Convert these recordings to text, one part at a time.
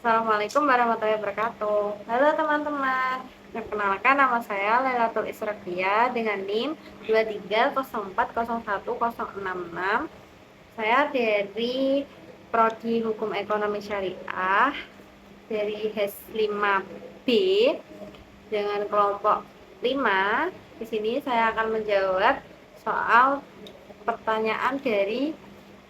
Assalamualaikum warahmatullahi wabarakatuh. Halo teman-teman, perkenalkan nama saya Lailatul Israfia dengan NIM 23040166. Saya dari Prodi Hukum Ekonomi Syariah dari HES 5B dengan kelompok 5. Di sini saya akan menjawab soal pertanyaan dari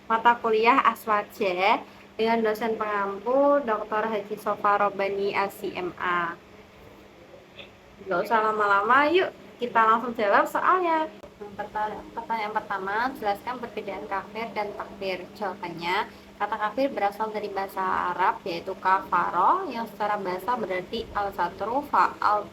mata kuliah Aswaja dengan dosen pengampu Dr. Haji Sofa Robani LCMA. Gak usah lama-lama, yuk kita langsung jawab soalnya. Pertanyaan pertama, jelaskan perbedaan kafir dan takfir. Jawabannya, kata kafir berasal dari bahasa Arab yaitu kafaro yang secara bahasa berarti al-satru fa'al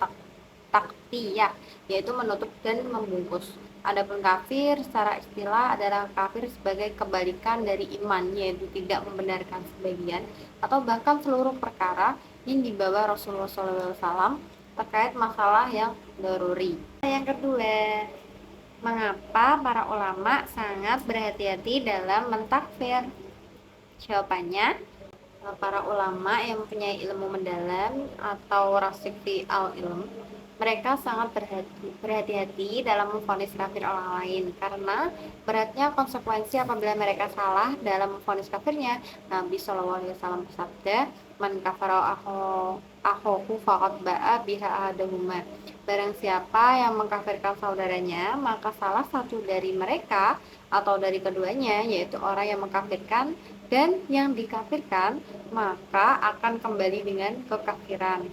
taktiyah, yaitu menutup dan membungkus. Adapun kafir secara istilah adalah kafir sebagai kebalikan dari iman, yaitu tidak membenarkan sebagian atau bahkan seluruh perkara yang dibawa Rasulullah SAW terkait masalah yang daruri. Yang kedua, mengapa para ulama sangat berhati-hati dalam mentakfir? Jawabannya, para ulama yang mempunyai ilmu mendalam atau rasik fi al-ilm, mereka sangat berhati-hati dalam memvonis kafir orang lain karena beratnya konsekuensi apabila mereka salah dalam memvonis kafirnya. Nabi SAW bersabda, "Man kafara akhohu faqad ba'a biha ahaduhuma." Barang siapa yang mengkafirkan saudaranya, maka salah satu dari mereka atau dari keduanya, yaitu orang yang mengkafirkan dan yang dikafirkan, maka akan kembali dengan kekafiran.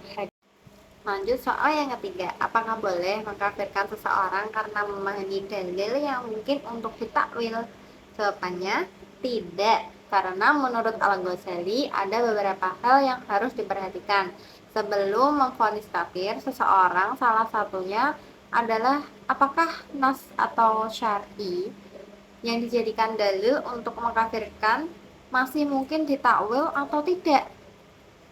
Lanjut soal yang ketiga, apakah boleh mengkafirkan seseorang karena memahami dalil yang mungkin untuk ditakwil? Jawabannya tidak, karena menurut Al-Ghazali ada beberapa hal yang harus diperhatikan. Sebelum memvonis kafir seseorang, salah satunya adalah apakah nas atau syar'i yang dijadikan dalil untuk mengkafirkan masih mungkin ditakwil atau tidak.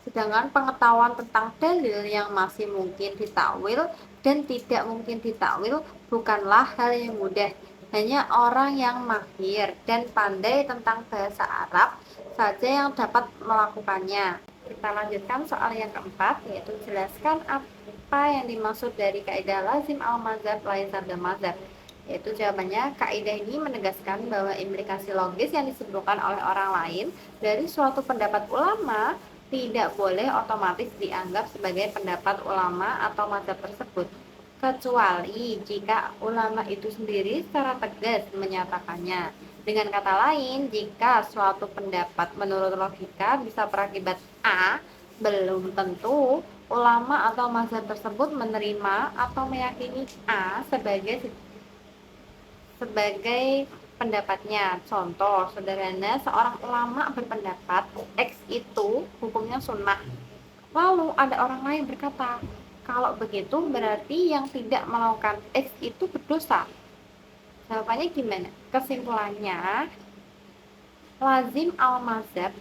Sedangkan pengetahuan tentang dalil yang masih mungkin ditakwil dan tidak mungkin ditakwil bukanlah hal yang mudah. Hanya orang yang mahir dan pandai tentang bahasa Arab saja yang dapat melakukannya. Kita lanjutkan soal yang keempat, yaitu jelaskan apa yang dimaksud dari kaidah lazim al-mazhab lain sabda mazhab. Yaitu jawabannya, kaidah ini menegaskan bahwa implikasi logis yang disebutkan oleh orang lain dari suatu pendapat ulama tidak boleh otomatis dianggap sebagai pendapat ulama atau mazhab tersebut, kecuali jika ulama itu sendiri secara tegas menyatakannya. Dengan kata lain, jika suatu pendapat menurut logika bisa berakibat A, belum tentu ulama atau mazhab tersebut menerima atau meyakini A sebagai pendapatnya. Contoh sederhana, seorang ulama berpendapat X itu hukumnya sunnah. Lalu ada orang lain berkata, kalau begitu berarti yang tidak melakukan X itu berdosa. Jawabannya gimana? Kesimpulannya, lazim al-mazhab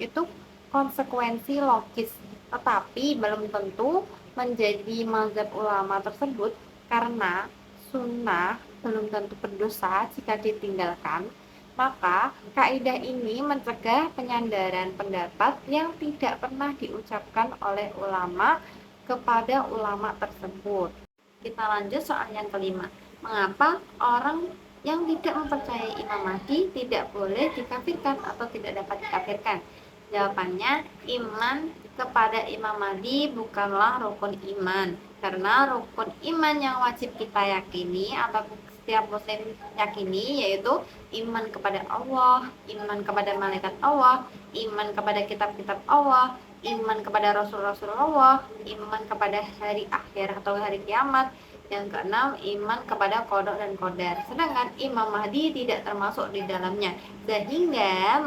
itu konsekuensi logis, tetapi belum tentu menjadi mazhab ulama tersebut karena sunnah belum tentu berdosa jika ditinggalkan. Maka kaidah ini mencegah penyandaran pendapat yang tidak pernah diucapkan oleh ulama kepada ulama tersebut. Kita lanjut soal yang kelima. Mengapa orang yang tidak mempercayai Imam Mahdi tidak boleh dikafirkan atau tidak dapat dikafirkan? Jawabannya, iman kepada Imam Mahdi bukanlah rukun iman, karena rukun iman yang wajib kita yakini atau setiap muslim yakini yaitu iman kepada Allah, iman kepada malaikat Allah, iman kepada kitab-kitab Allah, iman kepada Rasul-Rasul Allah, iman kepada hari akhir atau hari kiamat. Yang keenam, iman kepada qada dan qadar. Sedangkan Imam Mahdi tidak termasuk di dalamnya, sehingga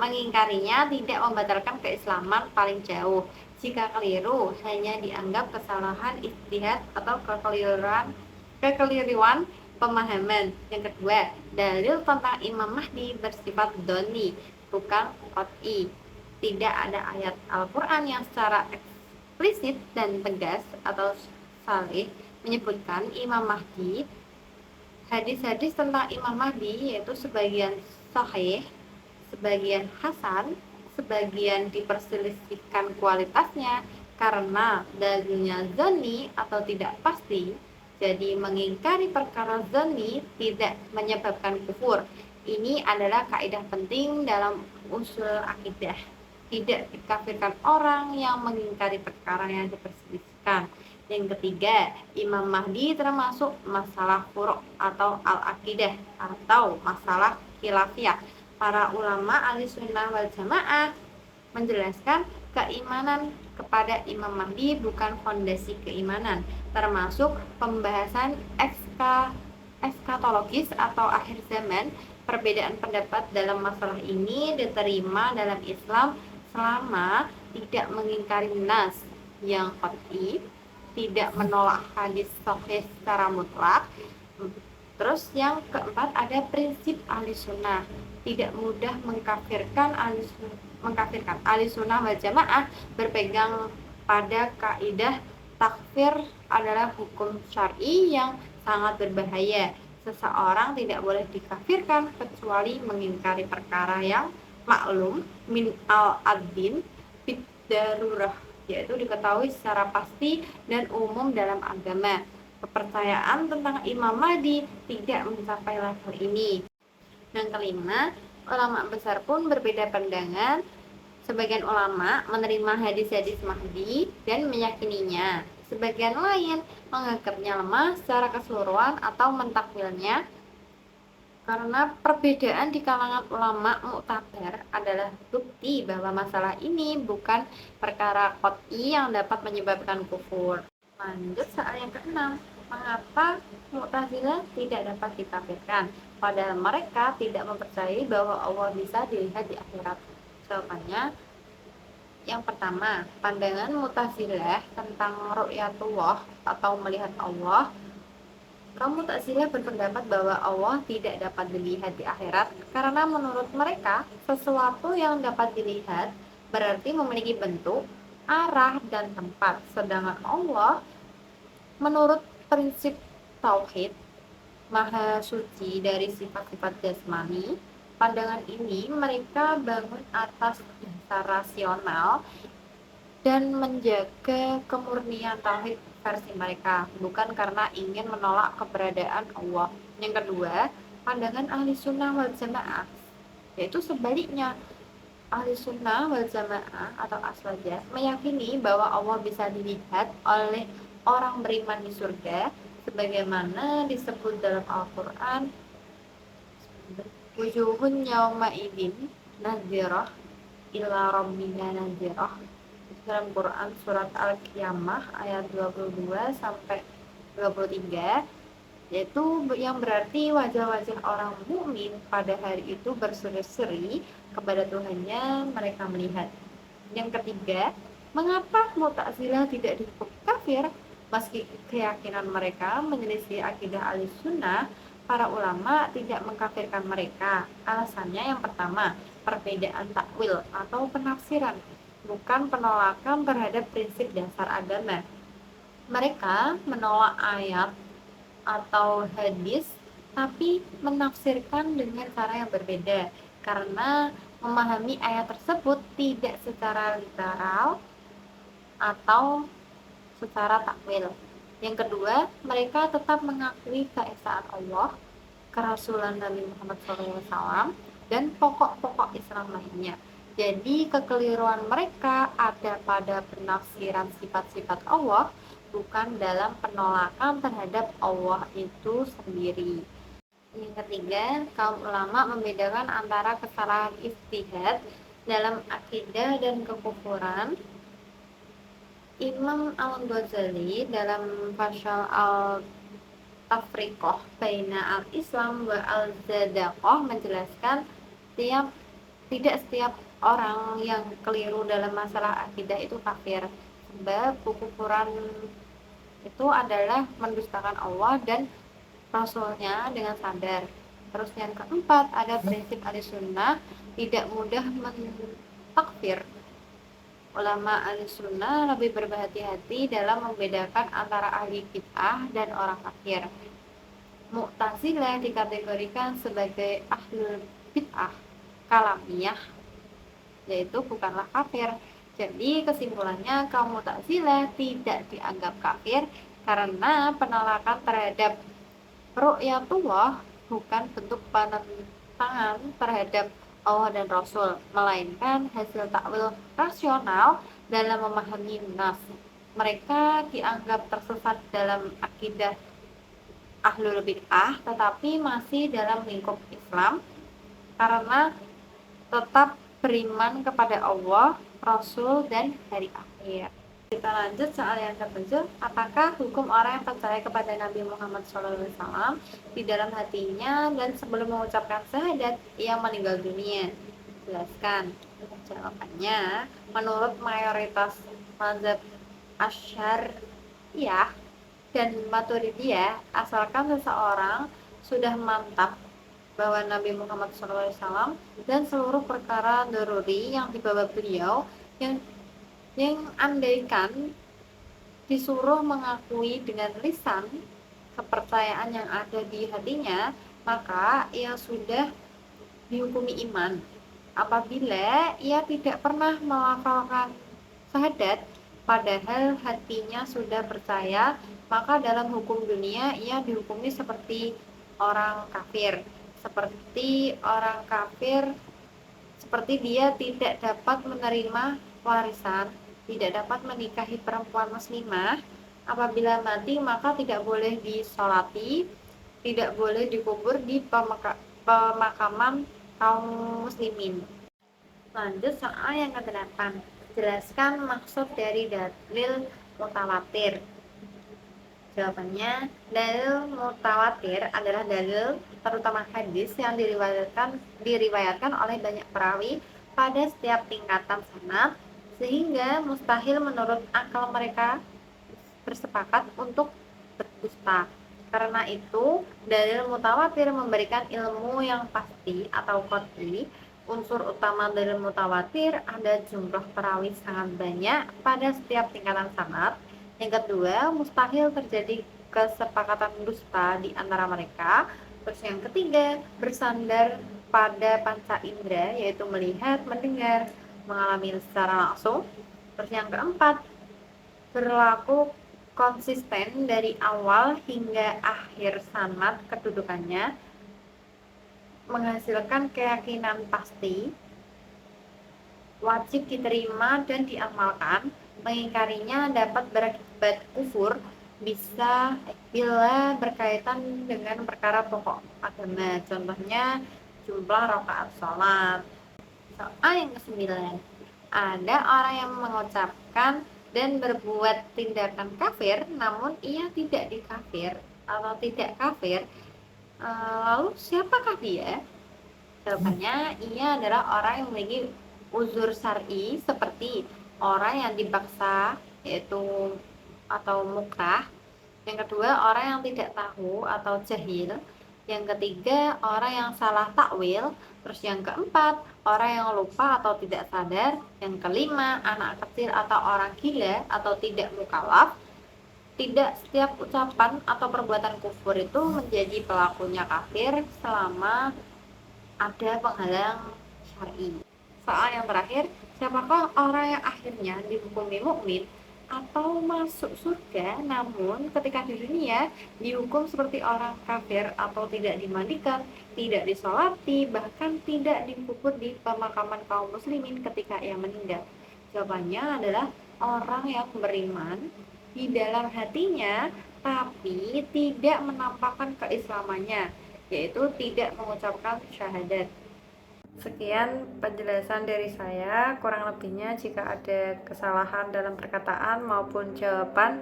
mengingkarinya tidak membatalkan keislaman paling jauh. Jika keliru, hanya dianggap kesalahan ijtihad atau kekeliruan pemahaman. Yang kedua, dalil tentang Imam Mahdi bersifat doni, bukan qat'i. Tidak ada ayat Al-Quran yang secara eksplisit dan tegas atau salih menyebutkan Imam Mahdi. Hadis-hadis tentang Imam Mahdi yaitu sebagian sahih, sebagian hasan, sebagian diperselisihkan kualitasnya karena dalilnya zoni atau tidak pasti. Jadi mengingkari perkara zoni tidak menyebabkan kufur. Ini adalah kaidah penting dalam usul akidah. Tidak dikafirkan orang yang mengingkari perkara yang diperselisihkan. Yang ketiga, Imam Mahdi termasuk masalah furu' atau al-akidah atau masalah khilafiyah. Para ulama ahli-sunnah wal jamaah menjelaskan keimanan kepada Imam Mahdi bukan fondasi keimanan, termasuk pembahasan eskatologis atau akhir zaman. Perbedaan pendapat dalam masalah ini diterima dalam Islam selama tidak mengingkari nas yang qat'i, tidak menolak hadis sahih secara mutlak. Terus yang keempat ada prinsip ahli sunnah, tidak mudah mengkafirkan ahli sunnah wal jamaah berpegang pada kaidah takfir adalah hukum syar'i yang sangat berbahaya. Seseorang tidak boleh dikafirkan kecuali mengingkari perkara yang maklum min al-adin bid-darurah, yaitu diketahui secara pasti dan umum dalam agama. Kepercayaan tentang Imam Mahdi tidak mencapai level ini. Yang kelima, ulama besar pun berbeda pandangan. Sebagian ulama menerima hadis-hadis Mahdi dan meyakininya. Sebagian lain menganggapnya lemah secara keseluruhan atau mentakwilnya. Karena perbedaan di kalangan ulama muktabar adalah bukti bahwa masalah ini bukan perkara qat'i yang dapat menyebabkan kufur. Lanjut soal yang keenam, mengapa Mu'tazilah tidak dapat dikafirkan? Padahal mereka tidak mempercayai bahwa Allah bisa dilihat di akhirat. Jawabannya, yang pertama, pandangan Mu'tazilah tentang ru'yatullah atau melihat Allah. Kaum Mu'tazilah berpendapat bahwa Allah tidak dapat dilihat di akhirat karena menurut mereka sesuatu yang dapat dilihat berarti memiliki bentuk, arah, dan tempat. Sedangkan Allah menurut prinsip tauhid maha suci dari sifat-sifat jasmani. Pandangan ini mereka bangun atas dasar rasional dan menjaga kemurnian tauhid versi mereka, bukan karena ingin menolak keberadaan Allah. Yang kedua, pandangan ahli sunnah wal jamaah, yaitu sebaliknya. Ahli sunnah wal jamaah atau aswaja meyakini bahwa Allah bisa dilihat oleh orang beriman di surga, sebagaimana disebut dalam Al-Quran, wujuhun yawma idin nazirah ila rabbiha nazirah. Dalam Quran surat Al-Qiyamah ayat 22 sampai 23, yaitu yang berarti wajah-wajah orang mukmin pada hari itu berseri-seri kepada Tuhannya, mereka melihat. Yang ketiga, mengapa Mu'tazilah tidak dihukum kafir meski keyakinan mereka menyelisih akidah Ahlussunnah? Para ulama tidak mengkafirkan mereka. Alasannya yang pertama, perbedaan takwil atau penafsiran, bukan penolakan terhadap prinsip dasar agama. Mereka menolak ayat atau hadis tapi menafsirkan dengan cara yang berbeda karena memahami ayat tersebut tidak secara literal atau secara takwil. Yang kedua, mereka tetap mengakui keesaan Allah, kerasulan Nabi Muhammad SAW, dan pokok-pokok Islam lainnya. Jadi kekeliruan mereka ada pada penafsiran sifat-sifat Allah, bukan dalam penolakan terhadap Allah itu sendiri. Yang ketiga, kaum ulama membedakan antara kesalahan ijtihad dalam akidah dan kekufuran. Imam Al-Ghazali dalam Fasal Al-Tafriqah Baina Al-Islam wa Al-Zadaqah menjelaskan tidak setiap orang yang keliru dalam masalah akidah itu kafir, sebab kekufuran itu adalah mendustakan Allah dan Rasulnya dengan sadar. Terus yang keempat, ada prinsip Ahlussunnah tidak mudah mentakfir. Ulama Ahlussunnah lebih berhati-hati dalam membedakan antara ahli bid'ah dan orang kafir. Mu'tazilah dikategorikan sebagai ahlul bid'ah kalamiyah yaitu bukanlah kafir. Jadi kesimpulannya kaum Mu'tazilah tidak dianggap kafir karena penolakan terhadap ru'yatullah bukan bentuk penentangan terhadap Allah dan Rasul, melainkan hasil takwil rasional dalam memahami nas. Mereka dianggap tersesat dalam akidah ahlul bid'ah, tetapi masih dalam lingkup Islam karena tetap beriman kepada Allah, Rasul, dan hari akhir. Kita lanjut soal yang ketujuh. Apakah hukum orang yang percaya kepada Nabi Muhammad SAW di dalam hatinya dan sebelum mengucapkan syahadat ia meninggal dunia? Jelaskan. Jawabannya, menurut mayoritas mazhab Asy'ariyah dan Maturidiyah, asalkan seseorang sudah mantap bahwa Nabi Muhammad SAW dan seluruh perkara daruri yang dibawa beliau yang andaikan disuruh mengakui dengan lisan kepercayaan yang ada di hatinya, maka ia sudah dihukumi iman. Apabila ia tidak pernah melafalkan syahadat padahal hatinya sudah percaya, maka dalam hukum dunia ia dihukumi seperti orang kafir. Seperti dia tidak dapat menerima warisan, tidak dapat menikahi perempuan muslimah. Apabila mati maka tidak boleh disolati, tidak boleh dikubur di pemakaman kaum muslimin. Lanjut soal yang ke-8. Jelaskan maksud dari dalil mutawatir. Jawabannya, dalil mutawatir adalah dalil terutama hadis yang diriwayatkan oleh banyak perawi pada setiap tingkatan sanad sehingga mustahil menurut akal mereka bersepakat untuk berdusta. Karena itu, dalil mutawatir memberikan ilmu yang pasti atau qat'i. Unsur utama dalil mutawatir ada jumlah perawi sangat banyak pada setiap tingkatan sanad. Yang kedua, mustahil terjadi kesepakatan dusta di antara mereka. Terus yang ketiga, bersandar pada panca indera, yaitu melihat, mendengar, mengalami secara langsung. Terus yang keempat, berlaku konsisten dari awal hingga akhir sanad kedudukannya, menghasilkan keyakinan pasti, wajib diterima dan diamalkan. Mengingkarinya dapat berakibat kufur bila berkaitan dengan perkara pokok agama, contohnya jumlah rakaat sholat. Soal yang ke-9, ada orang yang mengucapkan dan berbuat tindakan kafir namun ia tidak dikafir atau tidak kafir. Lalu siapakah dia? Jawabannya, ia adalah orang yang memiliki uzur syar'i seperti orang yang dipaksa yaitu atau mukrah. Yang kedua, orang yang tidak tahu atau jahil. Yang ketiga, orang yang salah takwil. Terus yang keempat, orang yang lupa atau tidak sadar. Yang kelima, anak kecil atau orang gila atau tidak mukallaf. Tidak setiap ucapan atau perbuatan kufur itu menjadi pelakunya kafir selama ada penghalang syar'i. Soal yang terakhir, siapakah orang yang akhirnya dihukumi mukmin atau masuk surga namun ketika di dunia dihukum seperti orang kafir atau tidak dimandikan, tidak disolati, bahkan tidak dikubur di pemakaman kaum muslimin ketika ia meninggal? Jawabannya adalah orang yang beriman di dalam hatinya tapi tidak menampakkan keislamannya, yaitu tidak mengucapkan syahadat. Sekian penjelasan dari saya, kurang lebihnya jika ada kesalahan dalam perkataan maupun jawaban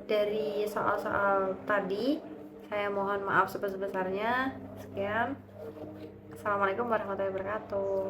dari soal-soal tadi, saya mohon maaf sebesar-besarnya. Sekian. Assalamualaikum warahmatullahi wabarakatuh.